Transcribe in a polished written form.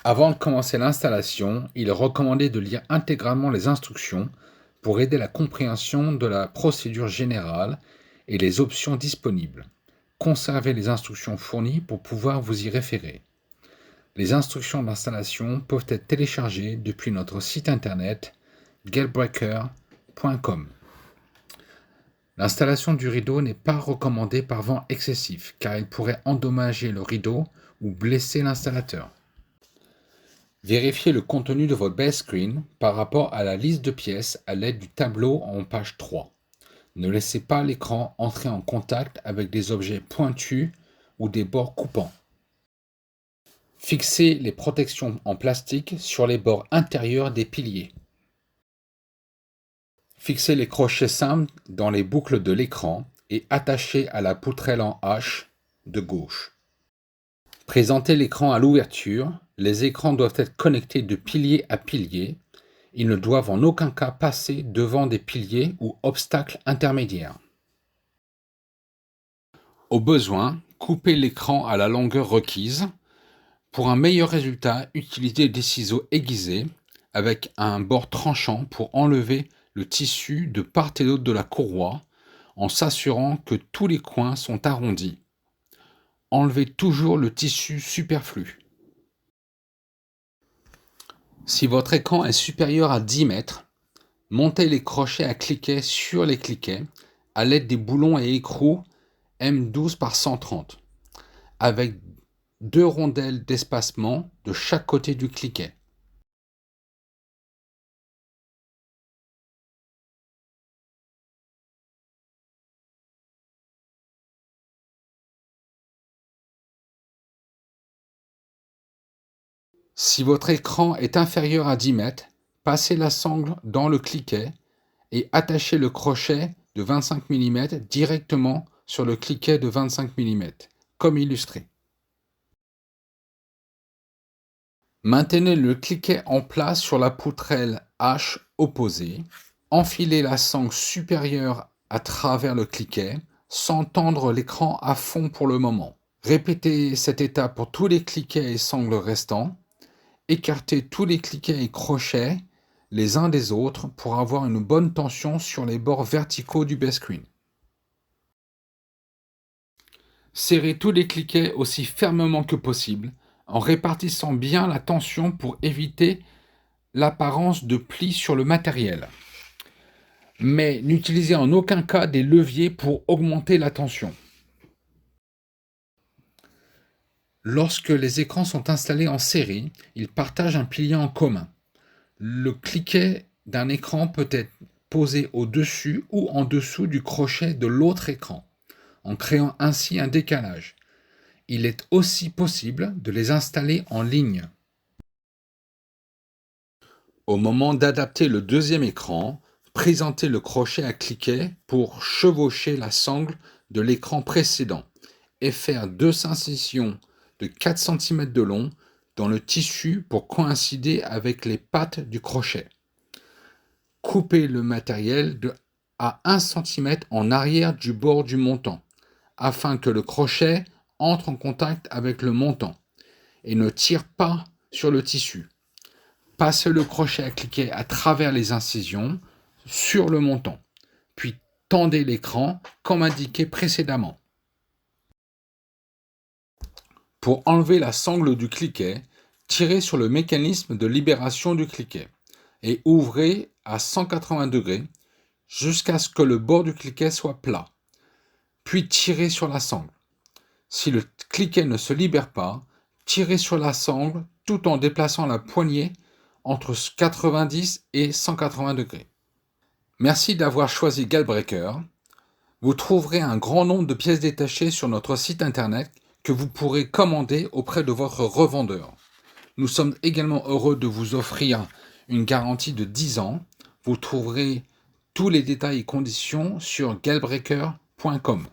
Avant de commencer l'installation, il est recommandé de lire intégralement les instructions pour aider la compréhension de la procédure générale et les options disponibles. Conservez les instructions fournies pour pouvoir vous y référer. Les instructions d'installation peuvent être téléchargées depuis notre site internet galebreaker.com. L'installation du rideau n'est pas recommandée par vent excessif car il pourrait endommager le rideau ou blesser l'installateur. Vérifiez le contenu de votre base screen par rapport à la liste de pièces à l'aide du tableau en page 3. Ne laissez pas l'écran entrer en contact avec des objets pointus ou des bords coupants. Fixez les protections en plastique sur les bords intérieurs des piliers. Fixez les crochets simples dans les boucles de l'écran et attachez à la poutrelle en H de gauche. Présentez l'écran à l'ouverture. Les écrans doivent être connectés de pilier à pilier. Ils ne doivent en aucun cas passer devant des piliers ou obstacles intermédiaires. Au besoin, coupez l'écran à la longueur requise. Pour un meilleur résultat, utilisez des ciseaux aiguisés avec un bord tranchant pour enlever le tissu de part et d'autre de la courroie en s'assurant que tous les coins sont arrondis. Enlevez toujours le tissu superflu. Si votre écran est supérieur à 10 mètres, montez les crochets à cliquet sur les cliquets à l'aide des boulons et écrous M12 par 130 avec 2 rondelles d'espacement de chaque côté du cliquet. Si votre écran est inférieur à 10 mètres, passez la sangle dans le cliquet et attachez le crochet de 25 mm directement sur le cliquet de 25 mm, comme illustré. Maintenez le cliquet en place sur la poutrelle H opposée. Enfilez la sangle supérieure à travers le cliquet sans tendre l'écran à fond pour le moment. Répétez cette étape pour tous les cliquets et sangles restants. Écartez tous les cliquets et crochets les uns des autres pour avoir une bonne tension sur les bords verticaux du base screen. Serrez tous les cliquets aussi fermement que possible en répartissant bien la tension pour éviter l'apparence de plis sur le matériel. Mais n'utilisez en aucun cas des leviers pour augmenter la tension. Lorsque les écrans sont installés en série, ils partagent un pilier en commun. Le cliquet d'un écran peut être posé au-dessus ou en dessous du crochet de l'autre écran, en créant ainsi un décalage. Il est aussi possible de les installer en ligne. Au moment d'adapter le deuxième écran, présentez le crochet à cliquet pour chevaucher la sangle de l'écran précédent et faire 2 incisions de 4 cm de long dans le tissu pour coïncider avec les pattes du crochet. Coupez le matériel à 1 cm en arrière du bord du montant afin que le crochet entre en contact avec le montant et ne tire pas sur le tissu. Passez le crochet à cliquet à travers les incisions sur le montant, puis tendez l'écran comme indiqué précédemment. Pour enlever la sangle du cliquet, tirez sur le mécanisme de libération du cliquet et ouvrez à 180 degrés jusqu'à ce que le bord du cliquet soit plat, puis tirez sur la sangle. Si le cliquet ne se libère pas, tirez sur la sangle tout en déplaçant la poignée entre 90 et 180 degrés. Merci d'avoir choisi Galebreaker. Vous trouverez un grand nombre de pièces détachées sur notre site internet que vous pourrez commander auprès de votre revendeur. Nous sommes également heureux de vous offrir une garantie de 10 ans. Vous trouverez tous les détails et conditions sur galebreaker.com.